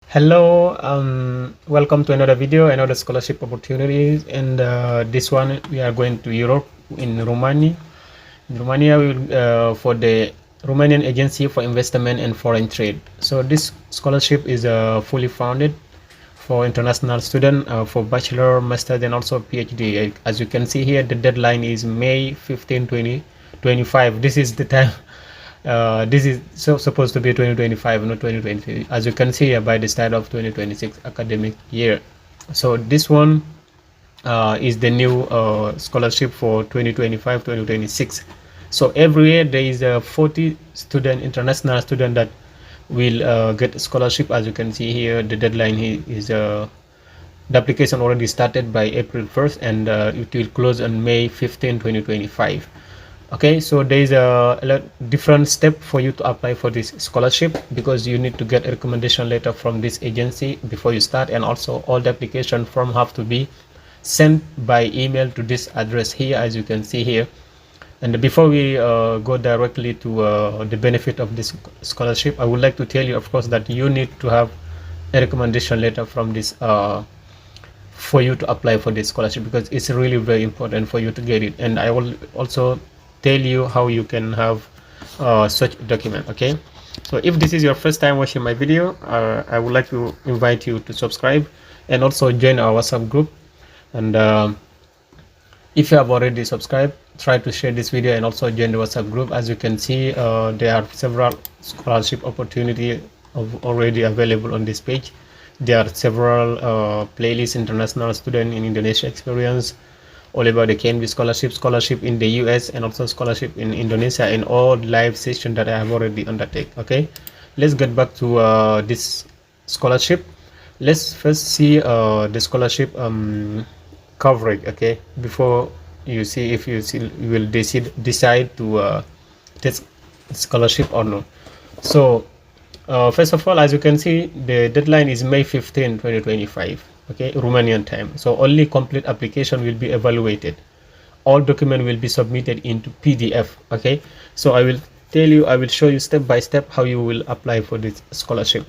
Hello, welcome to another video, another scholarship opportunities. And this one we are going to Europe in Romania. In Romania, we will, for the Romanian Agency for Investment and Foreign Trade. So this scholarship is fully funded for international student for bachelor, master, and also PhD. As you can see here, the deadline is May 15, 2025. This is the time. This is supposed to be 2025, not 2023, as you can see here, by the start of 2026 academic year. So this one is the new scholarship for 2025-2026. So every year there is a 40 student, international student, that will get a scholarship. As you can see here, the deadline is the application already started by April 1st, and it will close on May 15, 2025. Okay, so there is a different step for you to apply for this scholarship, because you need to get a recommendation letter from this agency before you start, and also all the application form have to be sent by email to this address here, as you can see here. And before we go directly to the benefit of this scholarship, I would like to tell you, of course, that you need to have a recommendation letter from this for you to apply for this scholarship, because it's really very important for you to get it. And I will also tell you how you can have such a document. Okay, so if this is your first time watching my video, I would like to invite you to subscribe and also join our WhatsApp group. And if you have already subscribed, try to share this video and also join the WhatsApp group. As you can see, there are several scholarship opportunities already available on this page. There are several playlists: international student in Indonesia experience, all about the KNB scholarship in the US, and also scholarship in Indonesia, and all live session that I have already undertaken. Okay, let's get back to this scholarship. Let's first see the scholarship coverage. Okay, before you see if you will decide to take scholarship or not. So first of all, as you can see, the deadline is May 15, 2025. Okay, Romanian time. So only complete application will be evaluated. All document will be submitted into PDF. Okay, so I will show you step by step how you will apply for this scholarship.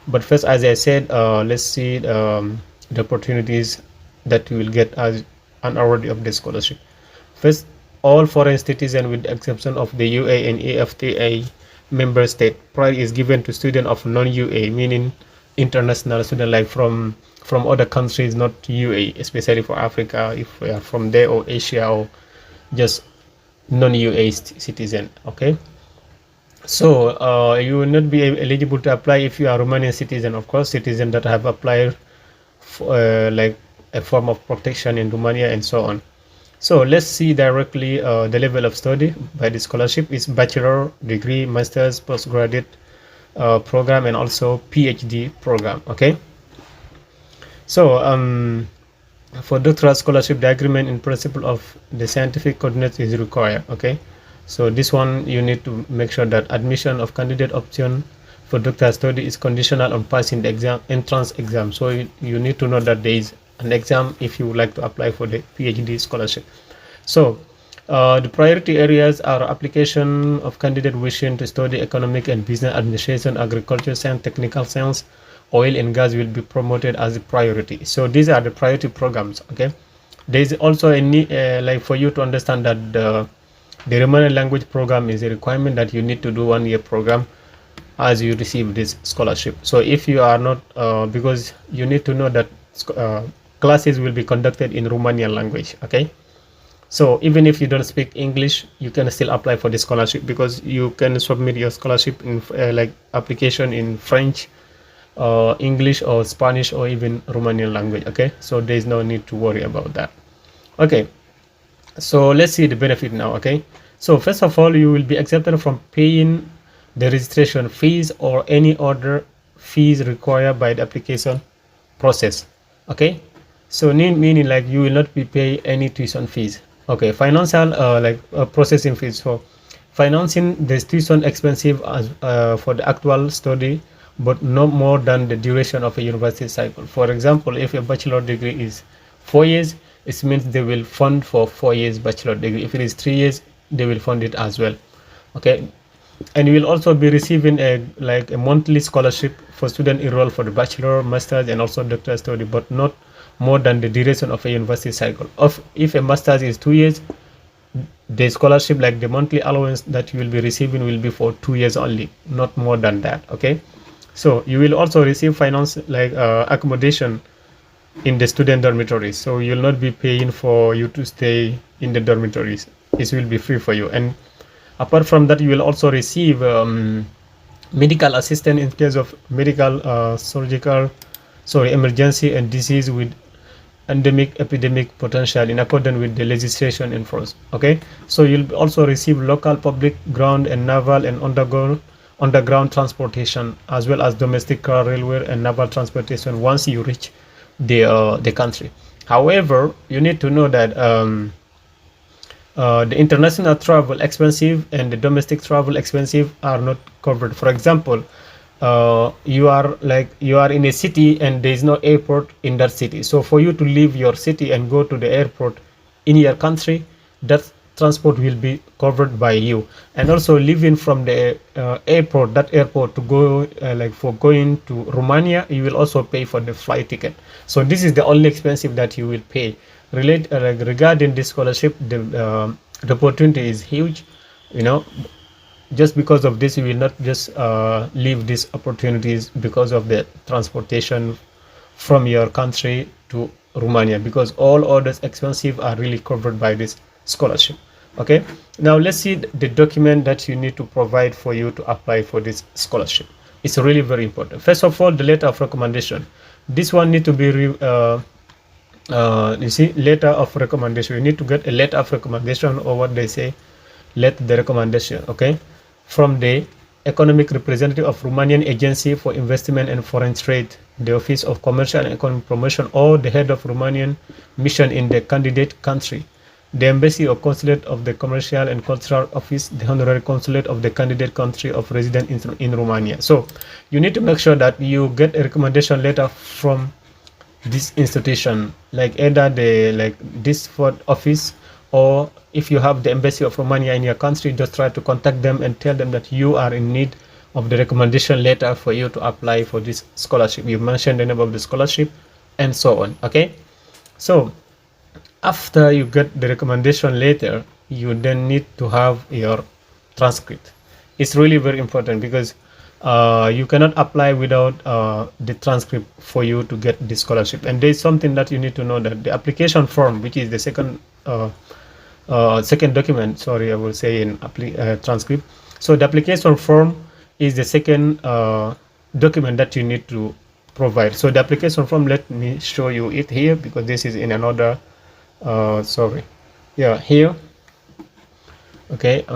But first, as I said, let's see the opportunities that you will get as an awardee of the scholarship. First, all foreign citizens, with the exception of the UA and EFTA member state, priority is given to students of non-UA, meaning international student, like from other countries, not UA, especially for Africa, if we are from there, or Asia, or just non-UA citizen. Okay, so you will not be eligible to apply if you are Romanian citizen, of course, citizen that have applied for, like a form of protection in Romania, and so on. So let's see directly the level of study by the scholarship is bachelor degree, master's, postgraduate program, and also PhD program. Okay, so for doctoral scholarship, the agreement in principle of the scientific coordinates is required. Okay, so this one you need to make sure that admission of candidate option for doctoral study is conditional on passing the exam, entrance exam. So you need to know that there is an exam if you would like to apply for the PhD scholarship. So the priority areas are application of candidate wishing to study economic and business administration, agriculture science, technical science, oil and gas will be promoted as a priority. So these are the priority programs. Okay, there is also a need, like for you to understand that the Romanian language program is a requirement that you need to do 1 year program as you receive this scholarship. So if you are not, because you need to know that classes will be conducted in Romanian language. Okay, so even if you don't speak English, you can still apply for the scholarship, because you can submit your scholarship in like application in French, English, or Spanish, or even Romanian language. Okay, so there is no need to worry about that. Okay, so let's see the benefit now. Okay, so first of all, you will be exempted from paying the registration fees or any other fees required by the application process. Okay, so meaning like you will not be pay any tuition fees. Okay, financial processing fees for financing the tuition expensive as for the actual study, but no more than the duration of a university cycle. For example, if a bachelor degree is 4 years, it means they will fund for 4 years bachelor degree. If it is 3 years, they will fund it as well. Okay, and you will also be receiving a monthly scholarship for for student enrolled for the bachelor, master's, and also doctoral study, but not more than the duration of a university cycle. If a master's is 2 years, the scholarship, like the monthly allowance that you will be receiving, will be for 2 years only, not more than that. Okay, so you will also receive finance, like accommodation in the student dormitories, so you'll not be paying for you to stay in the dormitories. It will be free for you. And apart from that, you will also receive medical assistance in case of medical emergency and disease with endemic epidemic potential in accordance with the legislation in force. Okay, so you'll also receive local public ground and naval and underground transportation, as well as domestic car, railway, and naval transportation once you reach the country. However, you need to know that the international travel expensive and the domestic travel expensive are not covered. For example, you are in a city and there is no airport in that city, so for you to leave your city and go to the airport in your country, that transport will be covered by you. And also leaving from the airport to go for going to Romania, you will also pay for the flight ticket. So this is the only expensive that you will pay. Regarding this scholarship, the opportunity is huge, just because of this. You will not just leave these opportunities because of the transportation from your country to Romania, because all others expensive are really covered by this scholarship. Okay, now let's see the document that you need to provide for you to apply for this scholarship. It's really very important. First of all, the letter of recommendation. This one need to be you see, letter of recommendation. You need to get a letter of recommendation, or what they say, letter the recommendation, okay, from the economic representative of Romanian Agency for Investment and Foreign Trade, the Office of Commercial and Economic Promotion, or the head of Romanian mission in the candidate country, the embassy or consulate of the commercial and cultural office, the honorary consulate of the candidate country of residence in Romania. So you need to make sure that you get a recommendation letter from this institution, like either this for office, or if you have the embassy of Romania in your country, just try to contact them and tell them that you are in need of the recommendation letter for you to apply for this scholarship. You mentioned the name of the scholarship and so on. Okay, so after you get the recommendation letter, you then need to have your transcript. It's really very important, because you cannot apply without the transcript for you to get the scholarship. And there's something that you need to know, that the application form, which is the second document, sorry, I will say in transcript. So the application form is the second document that you need to provide. So the application form, let me show you it here, because this is in another sorry, yeah, here. Okay,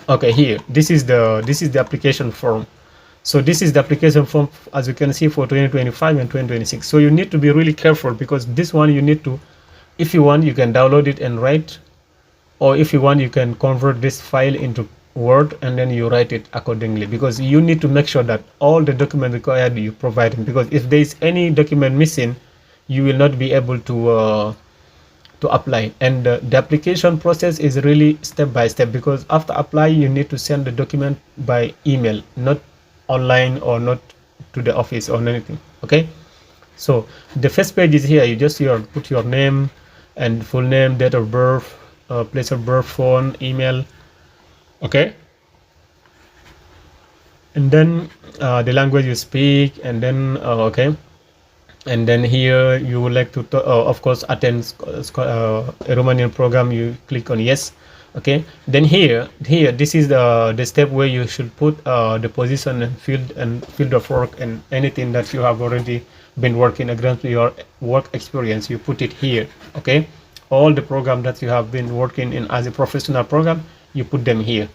okay, here, this is the application form. So this is the application form, as you can see, for 2025 and 2026. So you need to be really careful, because this one you need to, if you want, you can download it and write, or if you want, you can convert this file into Word and then you write it accordingly, because you need to make sure that all the documents required you provide them, because if there is any document missing, you will not be able to apply. And the application process is really step by step, because after apply, you need to send the document by email, not online or not to the office or anything. Okay, so the first page is here. You just put your name and full name, date of birth, place of birth, phone, email. Okay, and then the language you speak, and then okay, and then here you would like to of course attend a Romanian program. You click on yes. Okay, then here this is the step where you should put the position and field of work and anything that you have already been working against your work experience. You put it here. Okay, all the program that you have been working in as a professional program, you put them here.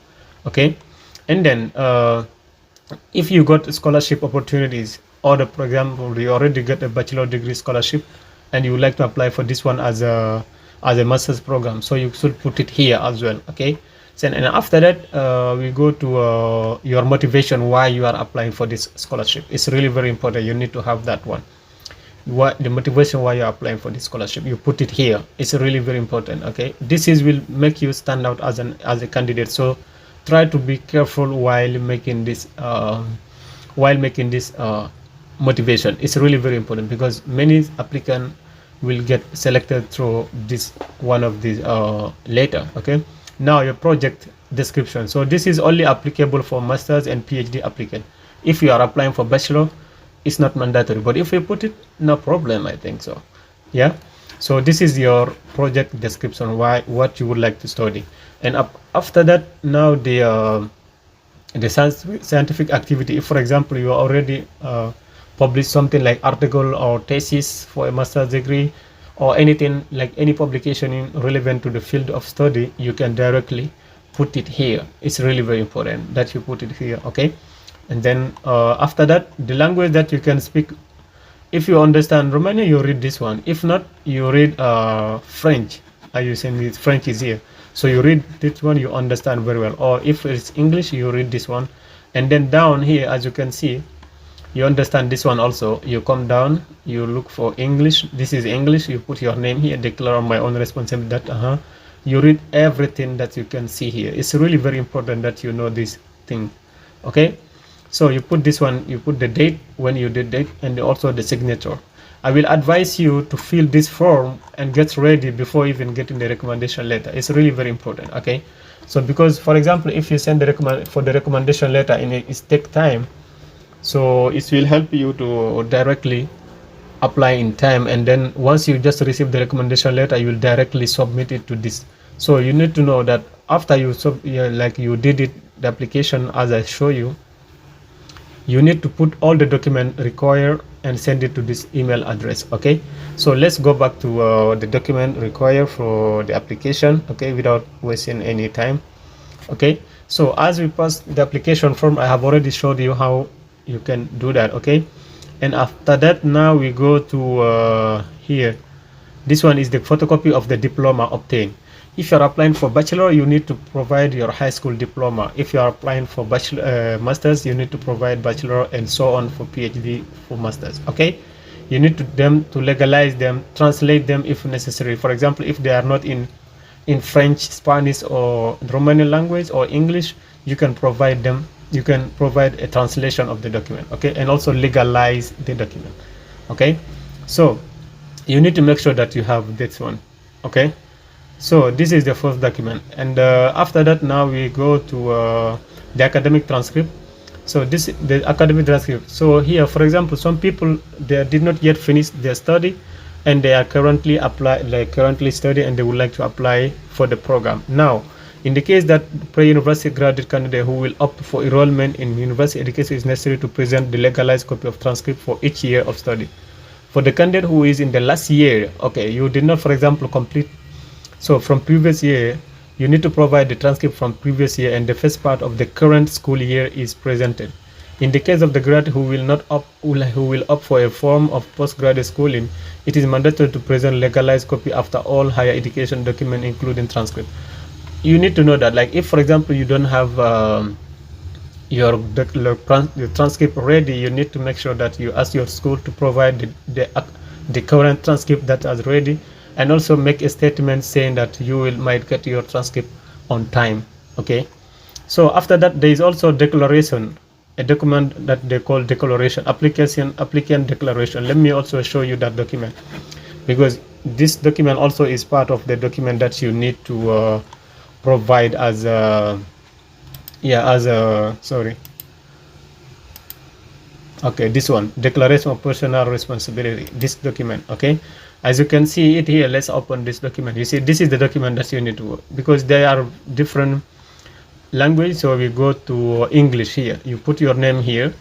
Okay, and then if you got scholarship opportunities, or the program, or you already get a bachelor degree scholarship and you would like to apply for this one as a master's program, so you should put it here as well. Okay, so, and after that we go to your motivation why you are applying for this scholarship. It's really very important. You need to have that one. What the motivation why you're applying for this scholarship, you put it here. It's really very important. Okay, this will make you stand out as a candidate, so try to be careful while making this while making this motivation. It's really very important because many applicants will get selected through this one of these later. Okay, now your project description. So this is only applicable for masters and PhD applicant. If you are applying for bachelor, it's not mandatory, but if you put it, no problem, I think so. Yeah, so this is your project description, why what you would like to study. And after that, now the scientific activity. If for example you already publish something like article or thesis for a master's degree, or anything like any publication relevant to the field of study, you can directly put it here. It's really very important that you put it here. Okay, and then after that, the language that you can speak. If you understand Romanian, you read this one. If not, you read French. Are you saying it? French is here, so you read this one, you understand very well. Or if it's English, you read this one. And then down here, as you can see, you understand this one also. You come down, you look for English. This is English. You put your name here, declare on my own responsibility that you read everything that you can see here. It's really very important that you know this thing. Okay, so you put this one, you put the date when you did date, and also the signature. I will advise you to fill this form and get ready before even getting the recommendation letter. It's really very important. Okay, so because for example, if you send the recommendation letter and it takes time, so it will help you to directly apply in time, and then once you just receive the recommendation letter, you will directly submit it to this. So you need to know that after you like you did it, the application as I show you, you need to put all the document required and send it to this email address. Okay, so let's go back to the document required for the application. Okay, without wasting any time. Okay, so as we pass the application form, I have already showed you how you can do that. Okay, and after that, now we go to here. This one is the photocopy of the diploma obtained. If you're applying for bachelor, you need to provide your high school diploma. If you are applying for bachelor masters, you need to provide bachelor, and so on for PhD for masters. Okay, you need them to legalize them, translate them if necessary. For example, if they are not in French, Spanish, or Romanian language or English, you can provide them. You can provide a translation of the document. Okay, and also legalize the document. Okay, so you need to make sure that you have this one. Okay, so this is the first document, and after that, now we go to the academic transcript. So this is the academic transcript. So here, for example, some people, they did not yet finish their study, and they are currently study, and they would like to apply for the program. Now, in the case that pre-university graduate candidate who will opt for enrollment in university education, is necessary to present the legalized copy of transcript for each year of study. For the candidate who is in the last year, okay, you did not, for example, complete. So from previous year, you need to provide the transcript from previous year, and the first part of the current school year is presented. In the case of the graduate who will opt for a form of postgraduate schooling, it is mandatory to present legalized copy after all higher education documents, including transcript. You need to know that, like, if for example you don't have your transcript ready, you need to make sure that you ask your school to provide the current transcript that is ready, and also make a statement saying that you might get your transcript on time. Okay, so after that, there is also declaration, a document that they call declaration, applicant declaration. Let me also show you that document, because this document also is part of the document that you need to provide as a okay, this one, declaration of personal responsibility, this document. Okay, as you can see it here, let's open this document. You see, this is the document that you need to, because there are different language. So we go to English. Here you put your name, here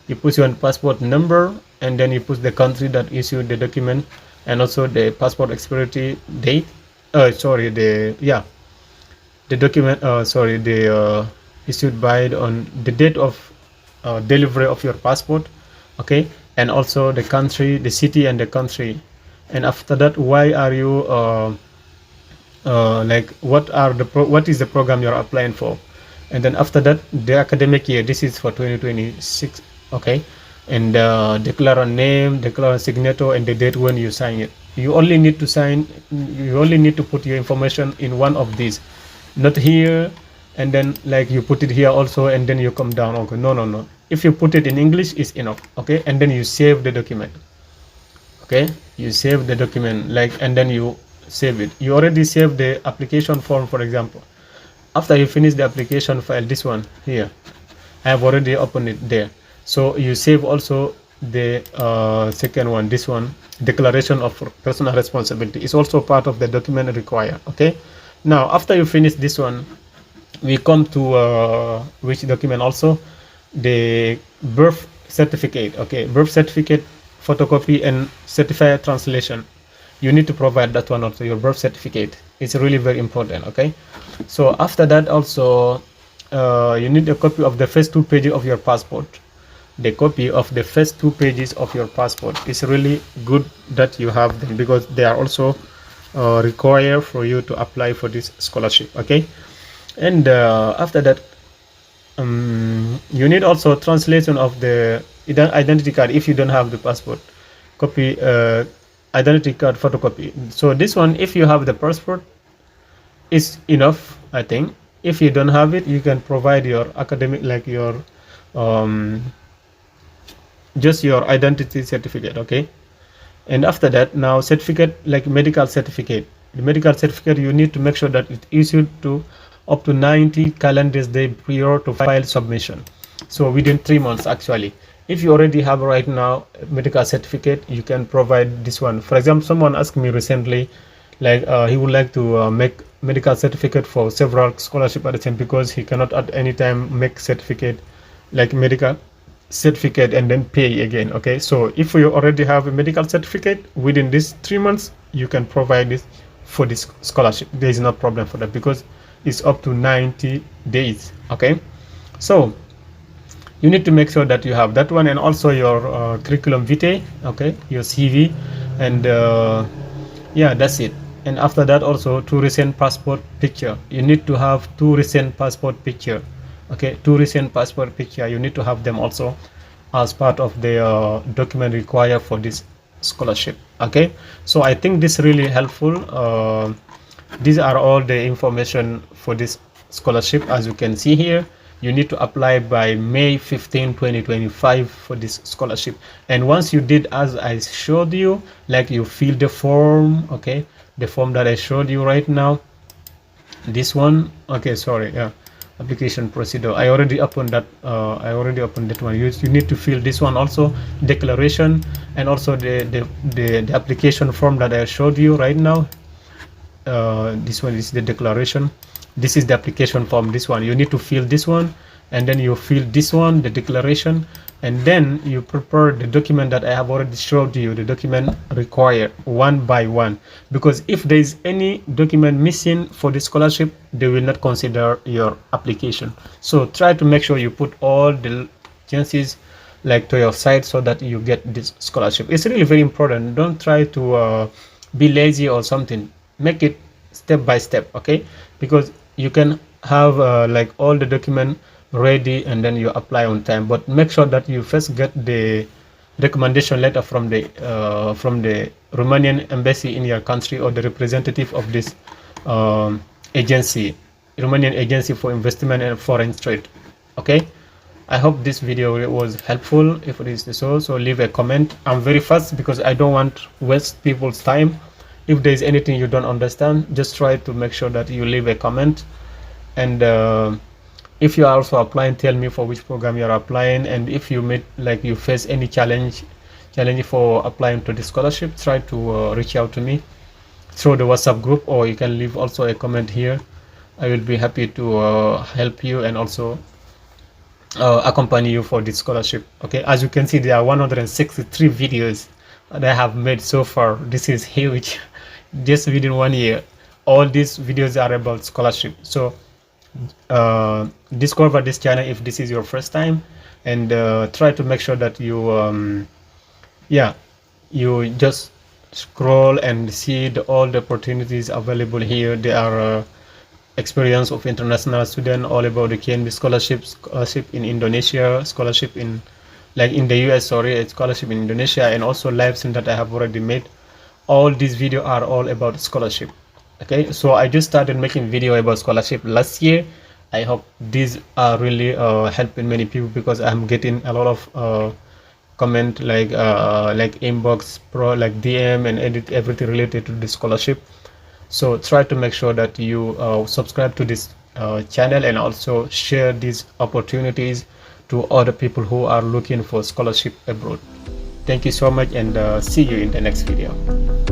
you put your passport number, and then you put the country that issued the document, and also the passport expiry date, the document, issued by on the date of delivery of your passport. Okay, and also the country, the city, and the country. And after that, why are you what is the program you're applying for? And then after that, the academic year, this is for 2026. Okay, and declare a name, declare a signature, and the date when you sign it. You only need to put your information in one of these, not here, and then like you put it here also, and then you come down. Okay, no. If you put it in English, it's enough. Okay, and then you save the document. Okay, you save the document, like, and then you save it. You already saved the application form, for example. After you finish the application file, this one here, I have already opened it there. So you save also the second one, this one, declaration of personal responsibility is also part of the document required. Okay, now after you finish this one, we come to which document also, the birth certificate. Okay, birth certificate photocopy and certified translation. You need to provide that one also, your birth certificate. It's really very important. Okay, so after that also you need a copy of the first 2 pages of your passport. The copy of the first 2 pages of your passport is really good that you have them, because they are also required for you to apply for this scholarship. Okay, and after that you need also translation of the identity card if you don't have the passport copy, identity card photocopy. So this one, if you have the passport, is enough, I think. If you don't have it, you can provide your academic, like your just your identity certificate. Okay, and after that, now certificate, like medical certificate. The medical certificate, you need to make sure that it's issued to up to 90 calendar days prior to file submission, so within 3 months actually. If you already have right now a medical certificate, you can provide this one. For example, someone asked me recently, like he would like to make medical certificate for several scholarship at the time, because he cannot at any time make certificate, like medical certificate, and then pay again. Okay, so if you already have a medical certificate within these 3 months, you can provide this for this scholarship. There is no problem for that, because it's up to 90 days. Okay, so you need to make sure that you have that one, and also your curriculum vitae. Okay, your CV, and yeah, that's it. And after that also 2 recent passport picture. You need to have 2 recent passport picture. Okay, 2 recent passport picture, you need to have them also as part of the document required for this scholarship. Okay, so I think this really helpful. These are all the information for this scholarship. As you can see here, you need to apply by May 15, 2025 for this scholarship. And once you did as I showed you, like you fill the form. Okay, the form that I showed you right now, this one. Okay, sorry, yeah, application procedure, I already opened that. I already opened that one. You need to fill this one also, declaration, and also the application form that I showed you right now. This one is the declaration, this is the application form. This one you need to fill this one, and then you fill this one, the declaration, and then you prepare the document that I have already showed you, the document required one by one, because if there is any document missing for the scholarship, they will not consider your application. So try to make sure you put all the chances like to your side, so that you get this scholarship. It's really very important. Don't try to be lazy or something. Make it step by step. Okay, because you can have like all the document ready and then you apply on time, but make sure that you first get the recommendation letter from the Romanian embassy in your country, or the representative of this agency, Romanian Agency for Investment and Foreign Trade. Okay, I hope this video was helpful. If it is so, leave a comment. I'm very fast because I don't want to waste people's time. If there is anything you don't understand, just try to make sure that you leave a comment. And if you are also applying, tell me for which program you are applying, and if you you face any challenge for applying to the scholarship, try to reach out to me through the WhatsApp group, or you can leave also a comment here. I will be happy to help you and also accompany you for this scholarship. Okay, as you can see, there are 163 videos that I have made so far. This is huge. Just within 1 year, all these videos are about scholarship. So discover this channel if this is your first time, and try to make sure that you you just scroll and see all the opportunities available here. There are experience of international student, all about the KNB scholarship in Indonesia, scholarship in the US, sorry, a scholarship in Indonesia, and also live stream that I have already made. All these videos are all about scholarship. Okay, so I just started making video about scholarship last year, I hope these are really helping many people, because I'm getting a lot of comment like inbox pro, like DM and edit everything related to the scholarship. So try to make sure that you subscribe to this channel, and also share these opportunities to other people who are looking for scholarship abroad. Thank you so much, and see you in the next video.